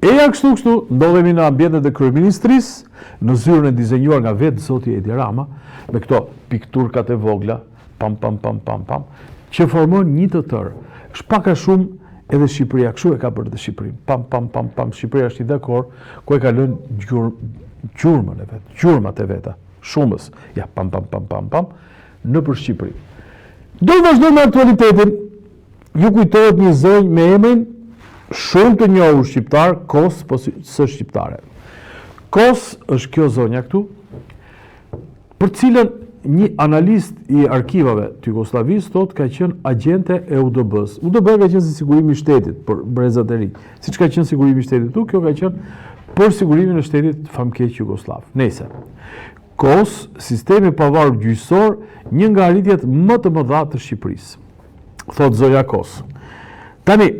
Eja kështu, ndodhemi në ambientet e kryeministrisë, në zyrën e dizenjuar nga vetë zoti Edi Rama, me këto pikturkat e vogla, pam, që formon një të tërë. Është pak a shumë edhe Shqipëria, kështu e ka bërë dhe Shqipërinë. Pam, Shqipëria është një dekor, ku e ka lënë gjurmat e veta, shumës, ja, pam, në për Shqipëri. Do të vazhdojmë me aktualitetin, ju kujtohet një zonjë me emrin shumë të njohur shqiptar, Kos, po së shqiptare. Kos është kjo zonja këtu, për cilën një analist i arkivave të Jugosllavisë thotë ka qenë agjente e UDB-s. UDB ka qenë si sigurimi i shtetit për brezat e rinj. Siç ka qenë sigurimi i shtetit këtu, kjo ka qenë për sigurimin e shtetit famkeq jugosllav. Nëse Kos, sistemi pavarur gjyqësor, një nga arritjet më të mëdha të Shqipërisë. Thotë zonja Kos. Tani,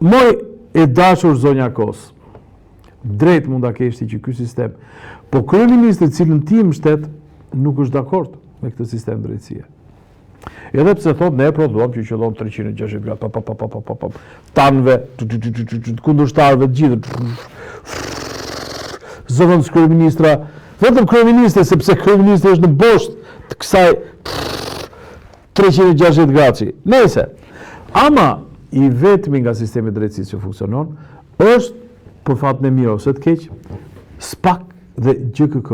moj e dashur zonja Kos, drejt mund ta keshti që ky sistem, po kryeministri i cilën ti mbështet nuk është dakord me këtë sistem drejtësie. Edhe pse thotë ne prodhuam që qëllon 360 gradë, tanëve, kundërshtarëve të gjithë. Zotën kryeministra, vetëm kryeministri sepse kryeministri është në boshtë të kësaj 360 gradë. Nëse, ama i vetmi nga sistemi i drejtësisë që funksionon është për fatën e mirë ose të keq, SPAK dhe GKK.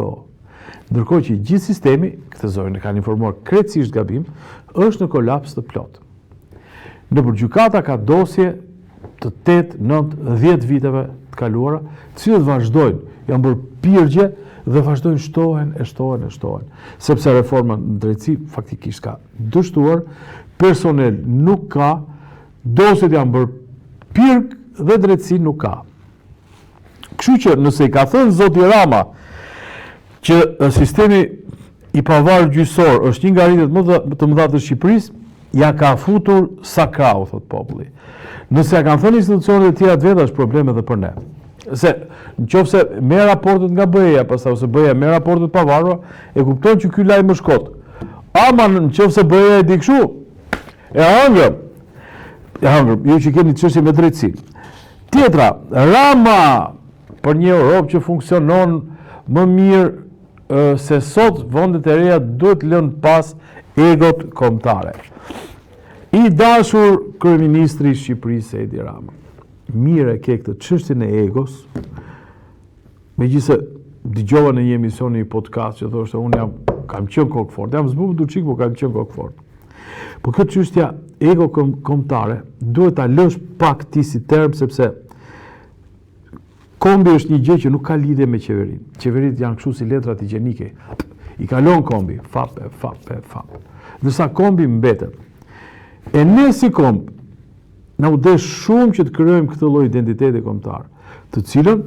Ndërkohë që gjithë sistemi, këtë zonjë e kanë informuar krejtësisht gabim, është në kolaps të plot. Nëpër gjykata ka dosje të 8, 9, 10 viteve të kaluara, të cilët vazhdojnë, janë bërë pirgje dhe vazhdojnë shtohen. Sepse reforma në drejtësi faktikisht ka dështuar, personel nuk ka, dosjet janë bërë pirg dhe drejtësi nuk ka. Kështu që nëse i ka thënë zoti Rama që sistemi i pavarur gjyqësor është një nga arritjet më të mëdha të Shqipërisë, ja ka futur sakrau, thot populli. Nëse ja kanë thënë institucionet e tjera të veta, është problem edhe për ne. Se nëse me raportet nga BE-ja, pastaj ose BE-ja me raportet pavarura, e kupton që ky lajm është kot. Ama nëse BE-ja e di kështu, e hangër, ju që keni çështje me drejtësi. Tjetra, Rama për një Europë që funksionon më mirë se sot vendet e reja duhet lënë pas egot kombëtare. I dashur kryeministri i Shqipërisë Edi Rama. Mirë e ke këtë çështjen e egos. Megjithëse dëgjova në një emision një podcast që thoshte unë kam qenë kokfort. Jam zbukur duçik, po kam qenë kokfort. Po këtë çështja ego kombëtare duhet ta lësh pak ti si term sepse kombi është një gjë që nuk ka lidhje me qeverinë. Qeveritë janë kështu si letrat higjienike. I kalon kombi, fap. Ndërsa kombi mbetet. E ne si komb, na u desh shumë që të krijojmë këtë lloj identiteti kombëtar, të cilën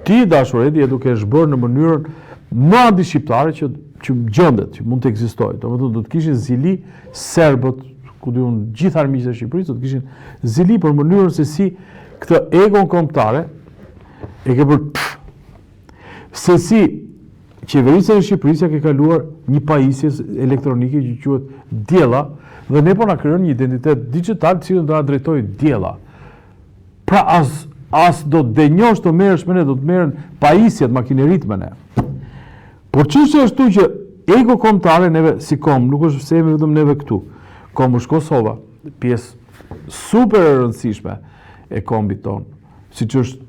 ti dashur Edi e duke zhbërë në mënyrën më anti-shqiptare që gjendet, që mund të ekzistojë. Domethënë do të kishin zili serbët, ku diun gjithë armiqtë e Shqipërisë do të kishin zili për mënyrën se si këtë egon kombëtare e ke bërë se si qeverisja e Shqipërisë ka kaluar një pajisje elektronike që quhet diella dhe ne po na krijon një identitet digital që do na drejtojë diella. Pra as do të denjosh të merresh me ne, do të merren pajisjet, makineritë me ne. Por çështja është tu që ego kombëtare neve si komb nuk është se vetëm neve këtu. Komb është Kosova, pjesë super e rëndësishme e kombit ton, siç është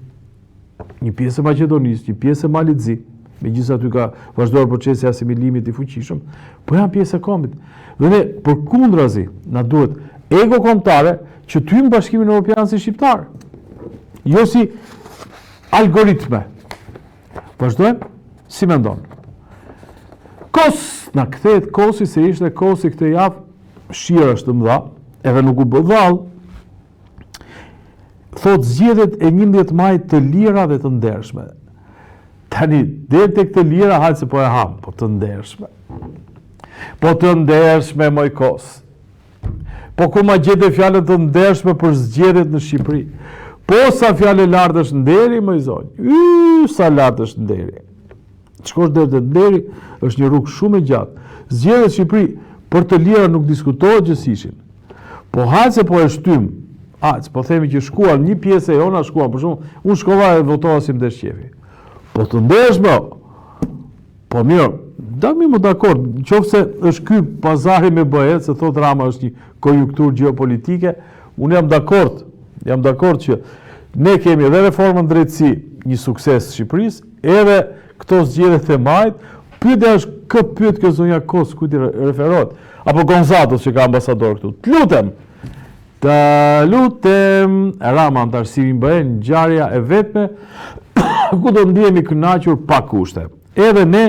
një pjesë e Maqedonisë, një pjesë e Malit Zi, megjithëse aty ka vazhduar procesi i asimilimit i fuqishëm, po janë pjesë e kombit. Dhe ne përkundrazi na duhet ego kombëtare që ty në Bashkimin Evropian si shqiptar, jo si algoritme. Vazhdojmë? Si mendon? Kos na kthehet Kosi se ishte Kosi këtë javë, shira është mëdha, edhe nuk u bë dhall. Thot zgjedhjet e 11 majit të lira dhe të ndershme. Tani, deri tek të lira, hajtë se po e ham, po të ndershme. Po të ndershme, moj Kos. Po ku ma gjete fjalët të ndershme për zgjedhjet në Shqipëri. Po sa fjalë lartë është nderi, moj zonjë. Sa lartë është nderi. Shkosh deri te nderi, është një rrugë shumë e gjatë. Zgjedhjet në Shqipëri për të lira nuk diskutohet që si ishin. Po hajtë se po e shtym Po themi që shkuan një pjesë e jona shkuan, për shumë, unë shkova e votova si mdesh qefi. Po të ndesh më, po mirë, mi më dakord, qoftë se është ky pazari me bëhet, se thot Rama është një konjunktur geopolitike, unë jam dakord që ne kemi edhe reformën drejtësi një sukses Shqipërisë, edhe këto zgjedhje themajt, pyetja është kë pyet kjo zonja Kos, kujt i referohet, apo Gonzatos që ka ambasador këtu. Të lutem, Rama antarësimin bëhen ngjarja e vetme ku do ndihemi kënaqur pa kushte. Edhe ne,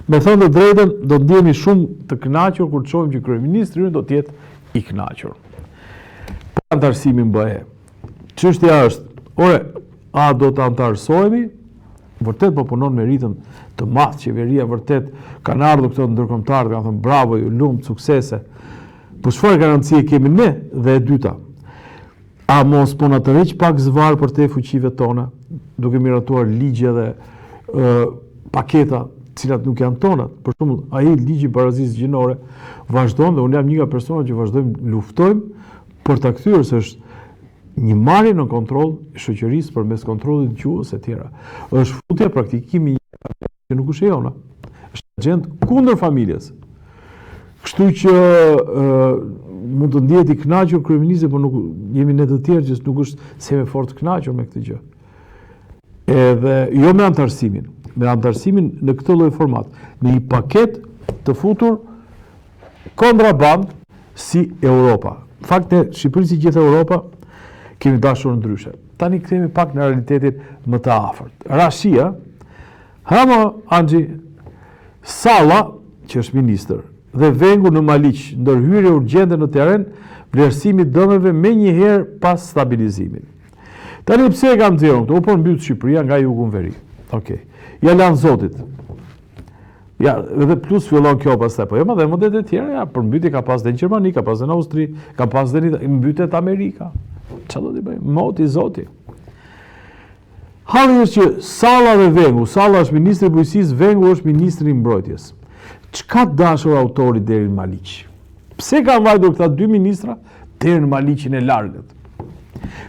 me thënë të drejtën, do ndihemi shumë të kënaqur kur të shohim që kryeministri ynë do të jetë i kënaqur. Po antarësimin bëhe. Çështja është, a do të antarësohemi? Vërtet po punon me ritëm të madh qeveria, vërtet kanë ardhur këto ndërkombëtarë, kanë thënë bravo, ju lumt, suksese. Po çfarë garancie kemi ne? Dhe e dyta, a mos po na tërheq pak zvar për te fuqive tona, duke miratuar ligje dhe paketa cilat nuk janë tonat. Për shembull, ai ligji i barazisë gjinore vazhdon dhe unë jam një nga personat që vazhdojmë luftojmë për ta kthyer, se është një marrje në kontroll i shoqërisë përmes kontrollit gjuhës e tjera. Është futja praktikimi që nuk është e jona. Është agent kundër familjes. Kështu që mund të ndihet i kënaqur kryeministri, por nuk jemi ne të tjerë që nuk është se me fort kënaqur me këtë gjë. Edhe jo me antarësimin. Me antarësimin në këtë lloj format, në një paket të futur kontraband si Europa. Në fakt, ne Shqipëri si gjithë Europa kemi dashur ndryshe. Tani kthehemi pak në realitetin më të afërt. Rashia, Hama Anxhi Salla, që është ministër, dhe Vengu në Maliq, ndërhyrje urgjente në teren, vlerësimi dëmeve me njëherë pas stabilizimit. Tani pse e kam nxjerrur këto? U po mbyt Shqipëria nga jugu në veri. Okej. Ja lanë Zotit. Ja, edhe plus fillon kjo pastaj. Po jo më dhe modet e tjera, ja, përmbytje ka pas dhe në Gjermani, ka pas dhe në Austri, ka pas dhe në mbytet Amerika. Çfarë do t'i bëjmë? Moti Zoti. Halli është që Salla dhe Vengu, Salla është ministri i bujqësisë, Vengu është ministri i mbrojtjes. Çka dashur autori deri në Maliq? Pse kanë vajtur këta dy ministra deri në Maliqin e largët?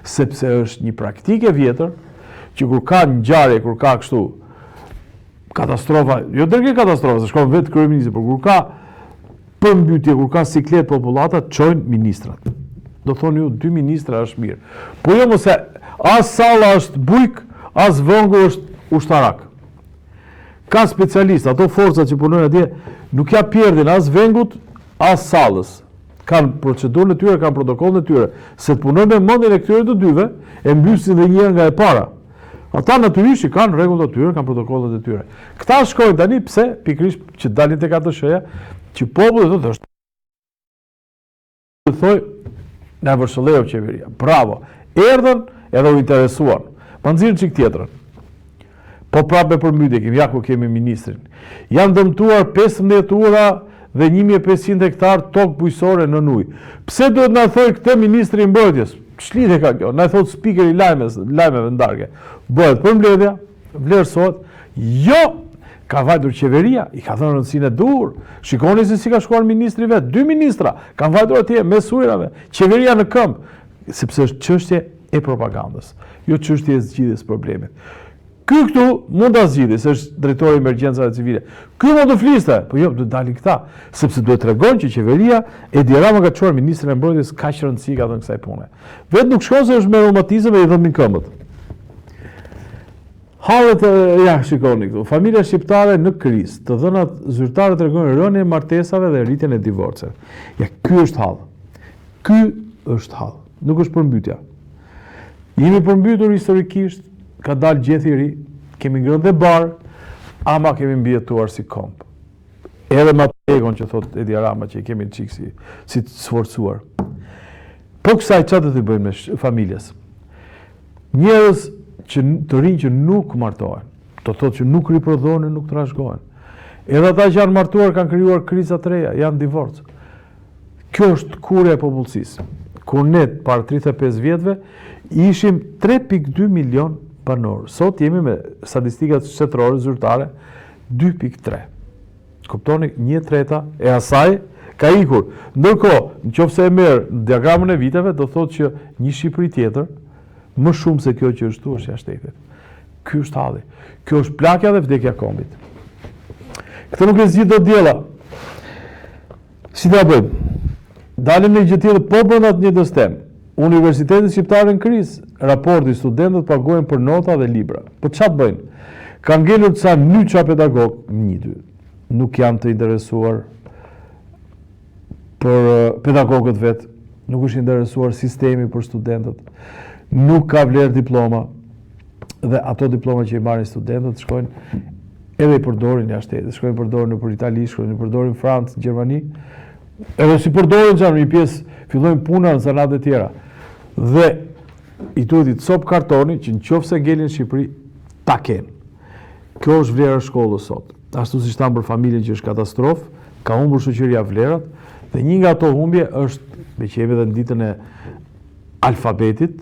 Sepse është një praktikë e vjetër që kur ka ngjarje, kur ka kështu katastrofa, jo dërgë katastrofa, se shkon vetë kryeministri, por kur ka përmbytje, kur ka siklet popullata, çojnë ministrat. Do thoni ju, dy ministra është mirë. Po jo mos e as Salla është bujk, as Vengu është ushtarak. Ka specialistë, ato forcat që punojnë atje, nuk ja pjerdin as Vengut, as Sallës. Kanë procedurën e tyre, kanë protokollin e tyre. Se të punojnë me mendjen e këtyre të dyve, e mbysin dhe njëra nga e para. Ata natyrisht kanë rregullat e tyre, kanë protokollet e tyre. Këta shkojnë tani pse? Pikërisht që dalin tek ato shëja, që populli thotë është. Thoj, na vërshëlleu qeveria. Bravo. Erdhën edhe u interesuan. Pa nxirrin çik tjetrën. Po prapë përmbytje kemi, ja ku kemi ministrin. Janë dëmtuar 15 ura dhe 1500 hektar tokë bujqësore në ujë. Pse duhet na thoj këtë ministri i mbrojtjes? Ç'lidhje ka kjo? Na thot spikeri i lajmeve ndarke. Bëhet përmbledhja, vlerësohet. Jo, ka vajtur qeveria, i ka thënë rëndësinë e dur. Shikoni se si ka shkuar ministri vet, dy ministra kanë vajtur atje me ujrave. Qeveria në këmbë, sepse është çështje e propagandës, jo çështje e zgjidhjes problemit. Ky këtu mund ta zgjidhë, se është drejtori i emergjencave civile. Ky mund të fliste, po jo, do të dalin këta, sepse duhet tregon që qeveria Edi Rama ka çuar ministrin e mbrojtjes kaq rëndësi ka dhënë kësaj pune. Vetë nuk shkon se është me reumatizëm e i dhëmbin këmbët. Hallet ja shikoni këtu, familja shqiptare në krizë, të dhënat zyrtare tregojnë rënien e martesave dhe rritjen e divorceve. Ja, ky është hall. Ky është hall, nuk është përmbytja. Jemi përmbytur historikisht. Ka dalë gjethi i ri, kemi ngrënë dhe barë, ama kemi mbjetuar si komp. Edhe ma pegon që thot Edi Rama që i kemi qikë si të sforcuar. Po kësaj që të të bëjmë me familjes? Njerëz që të rinj që nuk martohen, të thot që nuk riprodhohen, nuk trashëgohen. Edhe ata që janë martuar kanë krijuar kriza të reja, janë divorc. Kjo është kurja e popullsisë. Kur ne para 35 vjetëve ishim 3.2 milion banor. Sot jemi me statistikat shtetërore zyrtare 2.3. Kuptoni, 1/3 e asaj ka ikur. Ndërkohë, nëse e merr diagramën e viteve, do thotë që një Shqipëri tjetër, më shumë se kjo që është këtu, është jashtë shtetit. Ky është halli. Kjo është plakja dhe vdekja e kombit. Këtë nuk e zgjidh dot diella. Si ta bëjmë? Dalim në gjë tjetër po brenda të njëjtës temë. Universitetet shqiptare në krizë, raporti studentët pagojnë për nota dhe libra. Po çfarë bëjnë? Ka ngelur ca nyça pedagog, 1-2. Nuk janë të interesuar për pedagogët vetë, nuk është interesuar sistemi për studentët, nuk ka vlerë diploma, dhe ato diploma që i marrin studentët shkojnë edhe i përdorin jashtë shtetit, shkojnë përdorin nëpër Itali, shkojnë përdorin Francë, Gjermani, edhe si përdorin që një pjesë fillojnë puna në zanate tjera. Dhe i duhet i cop kartoni që nëse ngelin në Shqipëri, ta kenë. Kjo është vlera e shkollës sot. Ashtu siç thamë për familjen që është katastrofë, ka humbur shoqëria vlerat, dhe një nga ato humbje është, me që jemi edhe në ditën e alfabetit,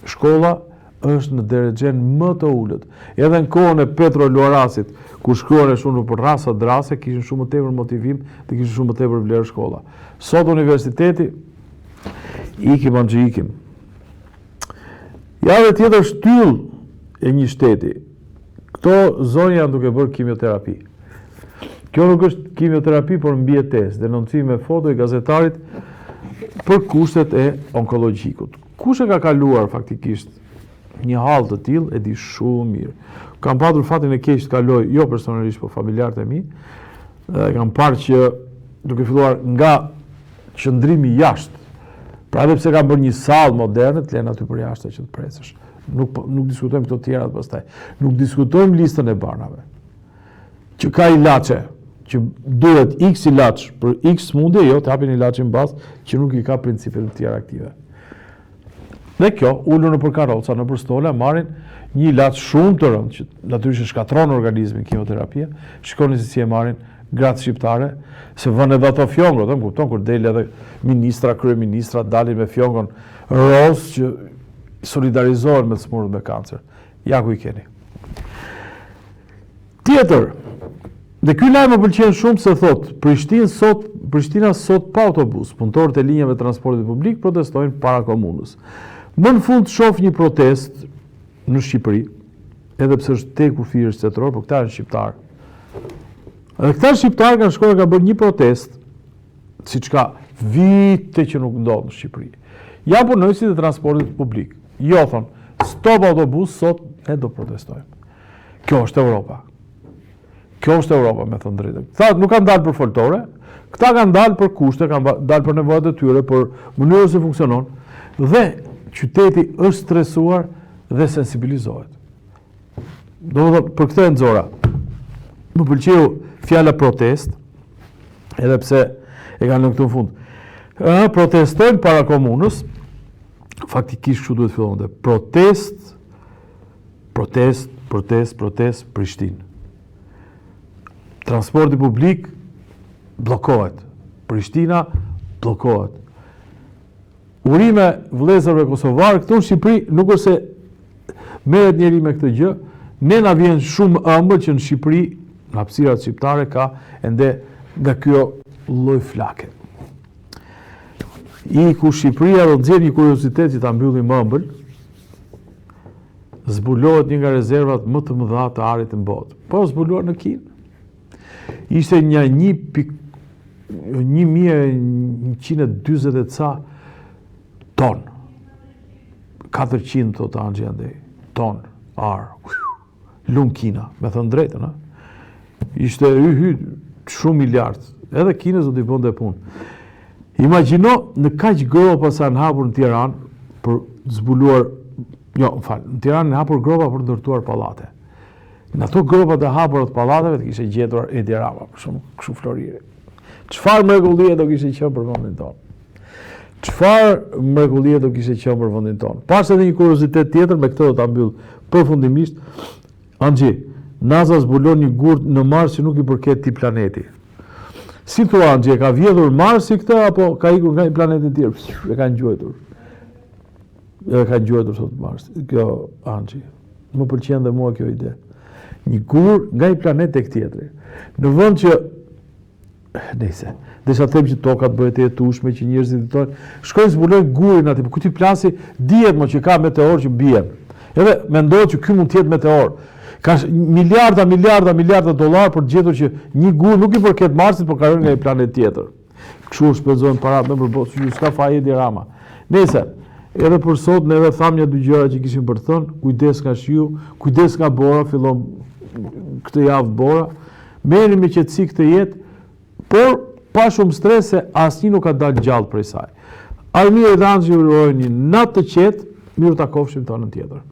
shkolla është në deregjen më të ulët. Edhe në kohën e Petro Luarasit, ku shkruan shumë për rasa drase, kishin shumë më tepër motivim dhe kishin shumë më tepër vlerë shkolla. Sot universiteti ikim anxhi ikim. Javë tjetër shtyll e një shteti. Këto zonja janë duke bërë kimioterapi. Kjo nuk është kimioterapi, por mbijetesë, denoncim me foto i gazetarit për kushtet e onkologjikut. Kush e ka kaluar faktikisht një hall të tillë e di shumë mirë. Kam patur fatin e keq të kaloj, jo personalisht, por familjarët e mi, dhe kam parë që duke filluar nga qëndrimi jashtë, pra edhe pse kam bërë një sallë moderne, të lënë aty për jashtë që të presësh. Nuk diskutojmë këto tjerat pastaj. Nuk diskutojmë listën e banave. Që ka ilaçe, që duhet X ilaç për X smundje, jo të hapin ilaçin bazë që nuk i ka principet të tjera aktive. Dhe kjo, ulur nëpër karroca, nëpër stola, marrin një ilaç shumë të rëndë, që natyrisht shkatron organizmin, kimioterapia, shikoni se si e marrin gratë shqiptare, se vënë edhe ato fjongot, më kupton, kur del edhe ministra, kryeministra, dalin me fjongon roz që solidarizohen me të smurët me kancer. Ja ku i keni. Tjetër, dhe ky lajm më pëlqen shumë se thot, Prishtina sot pa autobus, punëtorët e linjave transportit publik protestojnë para komunës. Më në fund shoh një protest në Shqipëri, edhe pse është tek kufirit shtetëror, por këta janë shqiptarë. Edhe këta shqiptarë kanë shkuar ka bërë një protest, siç ka vite që nuk ndodh në Shqipëri. Ja punojësit e transportit publik. Jo thon, stop autobus, sot ne do protestojmë. Kjo është Europa. Kjo është Europa, me thënë drejtën. Këta nuk kanë dalë për foltore, këta kanë dalë për kushte, kanë dalë për nevojat e tyre, për mënyrën se funksionon, dhe qyteti është stresuar dhe sensibilizohet. Do të thotë, për këtë e nxora. Më pëlqeu fjala protest, edhe pse e kanë në këtu në fund. Protestojnë para komunës, faktikisht kështu duhet fillonte. Protest, Prishtinë. Transporti publik bllokohet. Prishtina bllokohet. Urime vëllezërve kosovarë këtu në Shqipëri nuk është se merret njeri me këtë gjë, ne na vjen shumë ëmbël që në Shqipëri, në hapësirat shqiptare ka ende nga kjo lloj flake. I ku Shqipëria do nxjerr një kuriozitet që ta mbylli më ëmbël, zbulohet një nga rezervat më të mëdha të arit në botë. Po zbuluar në Kinë. Ishte një 1140 e ca ton. 400 të anxhi andej. Ton, arë. Lumë Kina, me thënë drejtën. Ishte shumë miliard. Edhe Kinës do t'i bënde punë. Imagjino në kaq gropa sa në hapur në Tiranë për zbuluar, në Tiranë në hapur gropa për ndërtuar pallate. Në ato gropat e hapura të pallateve të kishte gjetur Edi Rama, për shumë kështu florire. Çfarë mrekullie do kishte qenë për vendin tonë? Çfarë mrekullie do kishte qenë për vendin tonë? Pas edhe një kuriozitet tjetër, me këtë do ta mbyll përfundimisht. Anxhi, NASA zbulon një gurt në Mars që nuk i përket këtij planeti. Si thua Anxhi, ka vjedhur Marsi këtë apo ka ikur nga një planet tjetër? E kanë gjuajtur. E kanë gjuajtur sot Mars. Kjo Anxhi. Më pëlqen dhe mua kjo ide. Një gur nga një planet tek tjetri. Në vend që Nëse. Desha them që tokat bëhet e jetueshme, që njerëzit thonë, shkojnë zbulojnë gurin aty, por ku ti plasi dihet më që ka meteor që bie. Edhe mendohet që ky mund të jetë meteor. Ka miliarda dollar për të gjetur që një gur nuk i përket Marsit, por ka rënë nga një planet tjetër. Kështu shpenzojnë para me përbot, që s'ka faje Edi Rama. Nëse, edhe për sot neve tham një dy gjëra që kishim për të thënë, kujdes nga shiu, kujdes nga bora, fillon këtë javë bora, merrni me qetësi këtë jetë, por pa shumë stres se asnjë nuk ka dalë gjallë prej saj. Armia e Dhanxhi urojë një natë të qetë, miru takofshim tonën tjetër.